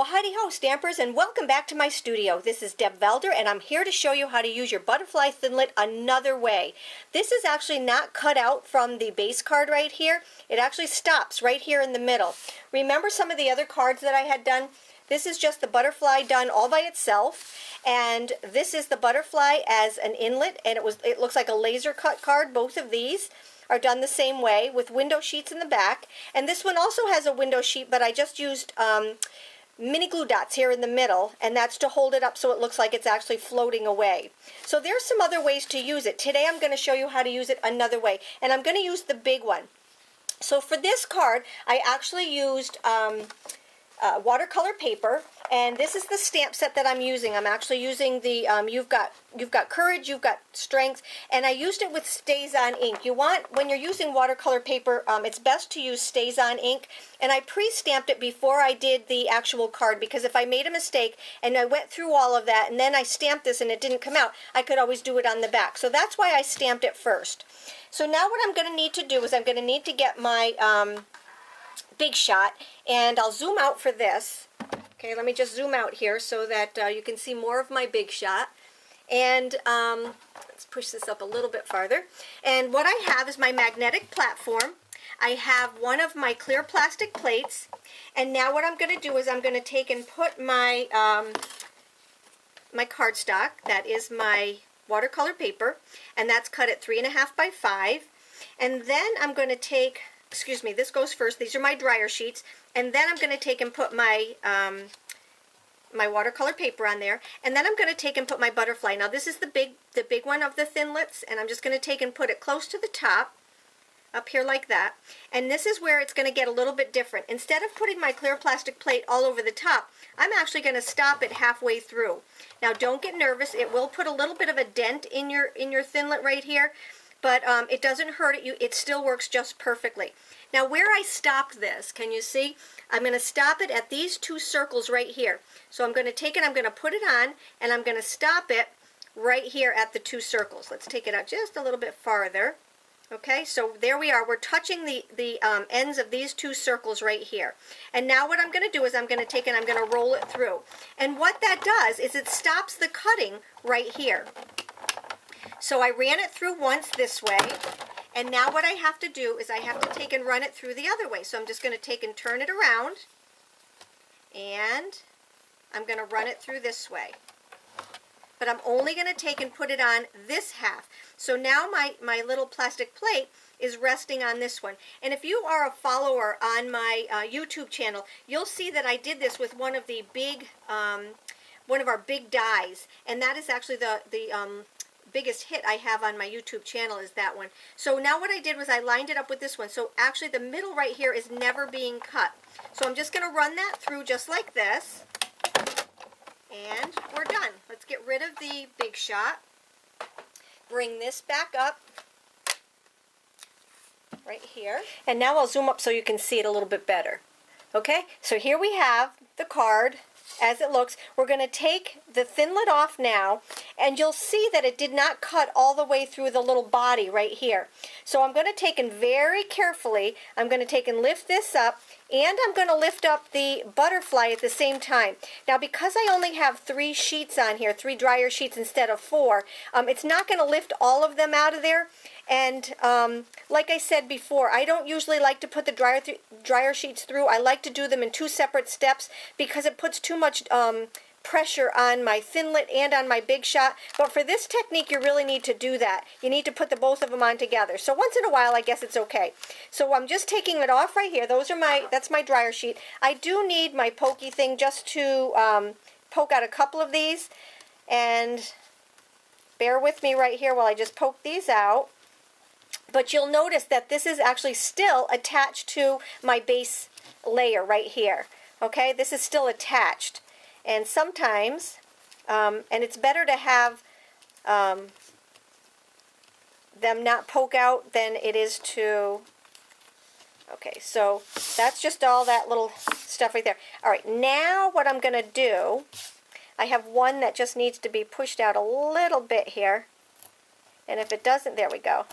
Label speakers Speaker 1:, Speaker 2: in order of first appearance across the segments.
Speaker 1: Well, howdy ho, Stampers, and welcome back to my studio. This is Deb Valder, and I'm here to show you how to use your Butterfly Thinlit another way. This is actually not cut out from the base card right here. It actually stops right here in the middle. Remember some of the other cards that I had done? This is just the butterfly done all by itself, and this is the butterfly as an inlet, and it looks like a laser cut card. Both of these are done the same way with window sheets in the back, and this one also has a window sheet, but I just used mini glue dots here in the middle, and that's to hold it up so it looks like it's actually floating away. So there's some other ways to use it. Today I'm going to show you how to use it another way, and I'm going to use the big one. So for this card, I actually used watercolor paper, and this is the stamp set that I'm using. I'm actually using the you've got courage, you've got strength, and I used it with Stays On ink. You want, when you're using watercolor paper, it's best to use Stays On ink, and I pre-stamped it before I did the actual card, because if I made a mistake and I went through all of that and then I stamped this and it didn't come out, I could always do it on the back. So that's why I stamped it first. So now what I'm going to need to do is I'm going to need to get my Big Shot, and I'll zoom out for this. Okay, let me just zoom out here so that you can see more of my Big Shot. And let's push this up a little bit farther. And what I have is my magnetic platform. I have one of my clear plastic plates. And now what I'm going to do is I'm going to take and put my my cardstock. That is my watercolor paper, and that's cut at 3.5 by 5. And then I'm going to take, excuse me, this goes first. These are my dryer sheets, and then I'm going to take and put my my watercolor paper on there, and then I'm going to take and put my butterfly. Now this is the big one of the Thinlits, and I'm just going to take and put it close to the top, up here like that. And this is where it's going to get a little bit different. Instead of putting my clear plastic plate all over the top, I'm actually going to stop it halfway through. Now don't get nervous. It will put a little bit of a dent in your Thinlit right here, but it doesn't hurt it. It still works just perfectly. Now where I stopped this, can you see? I'm going to stop it at these two circles right here. So I'm going to take it, I'm going to put it on, and I'm going to stop it right here at the two circles. Let's take it out just a little bit farther. Okay, so there we are. We're touching the ends of these two circles right here. And now what I'm going to do is I'm going to take it and I'm going to roll it through. And what that does is it stops the cutting right here. So I ran it through once this way, and now what I have to do is I have to take and run it through the other way. So I'm just going to take and turn it around, and I'm going to run it through this way. But I'm only going to take and put it on this half. So now my little plastic plate is resting on this one. And if you are a follower on my YouTube channel, you'll see that I did this with one of the big, one of our big dies, and that is actually the biggest hit I have on my YouTube channel is that one. So now what I did was I lined it up with this one. So actually the middle right here is never being cut. So I'm just going to run that through just like this. And we're done. Let's get rid of the Big Shot. Bring this back up right here. And now I'll zoom up so you can see it a little bit better. Okay, so here we have the card as it looks. We're going to take the Thinlit off now, and you'll see that it did not cut all the way through the little body right here. So I'm going to take and very carefully, I'm going to take and lift this up, and I'm going to lift up the butterfly at the same time. Now because I only have 3 sheets on here, 3 dryer sheets instead of 4, it's not going to lift all of them out of there. And like I said before, I don't usually like to put the dryer sheets through. I like to do them in 2 separate steps because it puts too much pressure on my Thinlit and on my Big Shot. But for this technique, you really need to do that. You need to put the both of them on together. So once in a while, I guess it's okay. So I'm just taking it off right here. That's my dryer sheet. I do need my pokey thing just to poke out a couple of these. And bear with me right here while I just poke these out. But you'll notice that this is actually still attached to my base layer right here. Okay, this is still attached. And sometimes, and it's better to have them not poke out than it is to, okay, so that's just all that little stuff right there. All right, now what I'm going to do, I have one that just needs to be pushed out a little bit here. And if it doesn't, there we go.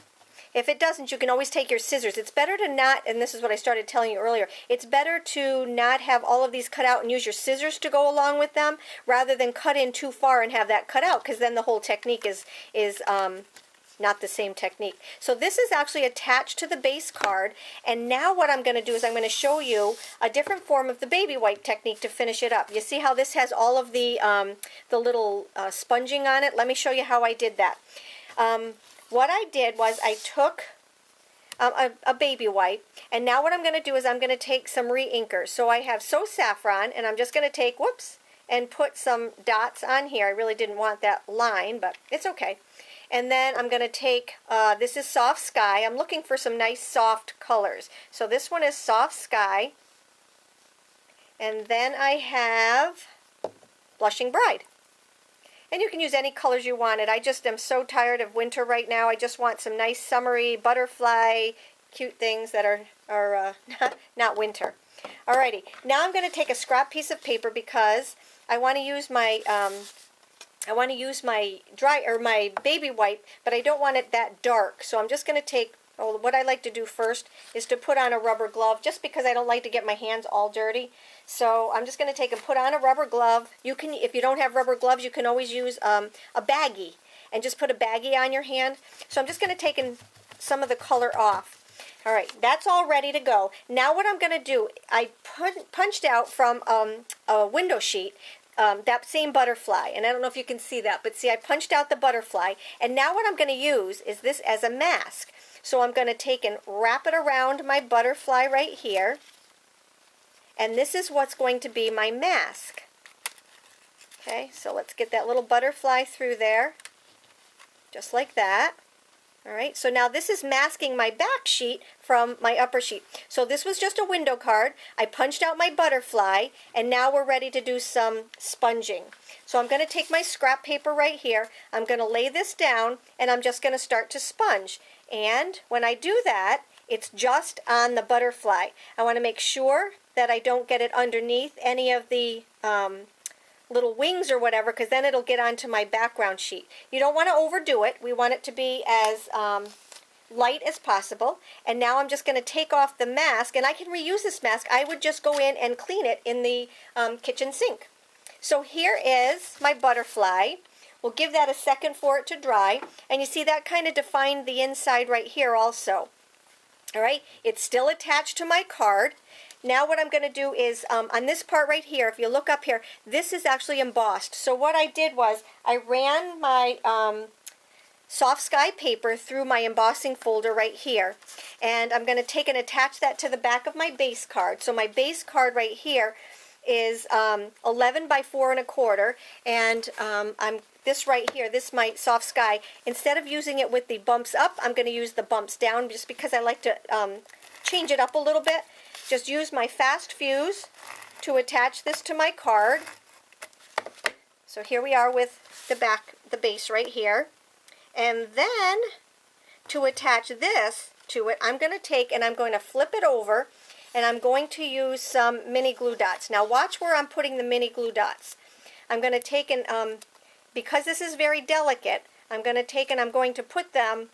Speaker 1: If it doesn't, you can always take your scissors. It's better to not, and this is what I started telling you earlier, it's better to not have all of these cut out and use your scissors to go along with them rather than cut in too far and have that cut out, because then the whole technique is not the same technique. So this is actually attached to the base card, and now what I'm going to do is I'm going to show you a different form of the baby wipe technique to finish it up. You see how this has all of the little sponging on it? Let me show you how I did that. What I did was I took a baby wipe, and now what I'm going to do is I'm going to take some re-inkers. So I have So Saffron, and I'm just going to take, whoops, and put some dots on here. I really didn't want that line, but it's okay. And then I'm going to take, this is Soft Sky. I'm looking for some nice soft colors. So this one is Soft Sky. And then I have Blushing Bride. And you can use any colors you wanted. I just am so tired of winter right now. I just want some nice summery butterfly cute things that are not winter. Alrighty, now I'm going to take a scrap piece of paper because I want to use my my baby wipe, but I don't want it that dark. So I'm just going to take, what I like to do first is to put on a rubber glove, just because I don't like to get my hands all dirty. So I'm just going to take and put on a rubber glove. You can, if you don't have rubber gloves, you can always use a baggie and just put a baggie on your hand. So I'm just going to take some of the color off. All right, that's all ready to go. Now what I'm going to do, I punched out from a window sheet that same butterfly, and I don't know if you can see that, but see, I punched out the butterfly, and now what I'm going to use is this as a mask. So I'm going to take and wrap it around my butterfly right here, and this is what's going to be my mask. Okay, so let's get that little butterfly through there, just like that. All right, so now this is masking my back sheet from my upper sheet. So this was just a window card. I punched out my butterfly, and now we're ready to do some sponging. So I'm going to take my scrap paper right here. I'm going to lay this down, and I'm just going to start to sponge. And when I do that, it's just on the butterfly. I want to make sure that I don't get it underneath any of the little wings or whatever, because then it'll get onto my background sheet. You don't want to overdo it. We want it to be as light as possible. And now I'm just going to take off the mask, and I can reuse this mask. I would just go in and clean it in the kitchen sink. So here is my butterfly. We'll give that a second for it to dry, and you see that kind of defined the inside right here also. All right, it's still attached to my card. Now what I'm going to do is, on this part right here, if you look up here, this is actually embossed. So what I did was, I ran my Soft Sky paper through my embossing folder right here. And I'm going to take and attach that to the back of my base card. So my base card right here is 11 by 4 1/4. And this right here, this my Soft Sky, instead of using it with the bumps up, I'm going to use the bumps down, just because I like to change it up a little bit. Just use my fast fuse to attach this to my card. So here we are with the base right here. And then to attach this to it, I'm going to take and I'm going to flip it over, and I'm going to use some mini glue dots. Now watch where I'm putting the mini glue dots. I'm going to take and, because this is very delicate, I'm going to take and I'm going to put them,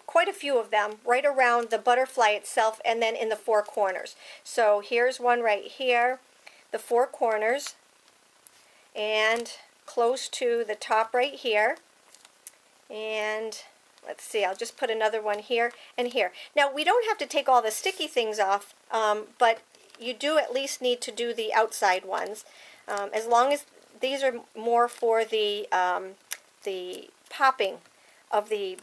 Speaker 1: quite a few of them, right around the butterfly itself, and then in the 4 corners. So here's one right here, the 4 corners, and close to the top right here. And let's see, I'll just put another one here and here. Now we don't have to take all the sticky things off, but you do at least need to do the outside ones, as long as these are more for the popping of the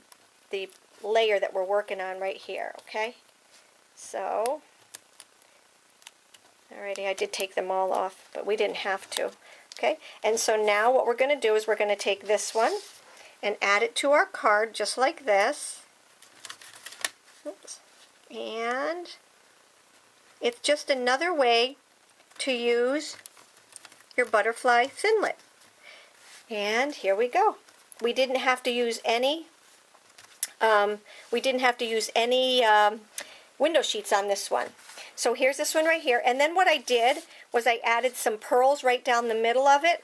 Speaker 1: layer that we're working on right here. Okay, so alrighty, I did take them all off, but we didn't have to. Okay, and so now what we're going to do is we're going to take this one and add it to our card just like this. Oops. And it's just another way to use your Butterfly Thinlit. And here we go. We didn't have to use any window sheets on this one. So here's this one right here. And then what I did was I added some pearls right down the middle of it.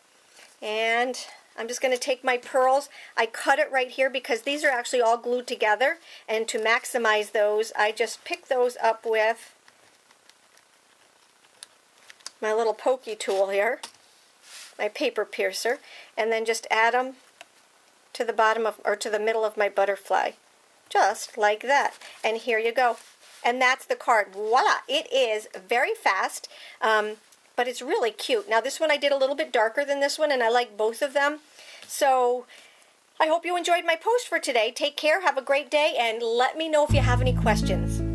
Speaker 1: And I'm just going to take my pearls. I cut it right here because these are actually all glued together, and to maximize those, I just pick those up with my little pokey tool here, my paper piercer, and then just add them to the bottom of, or to the middle of my butterfly, just like that. And here you go. And that's the card. Voila! It is very fast, but it's really cute. Now this one I did a little bit darker than this one, and I like both of them. So I hope you enjoyed my post for today. Take care, have a great day, and let me know if you have any questions.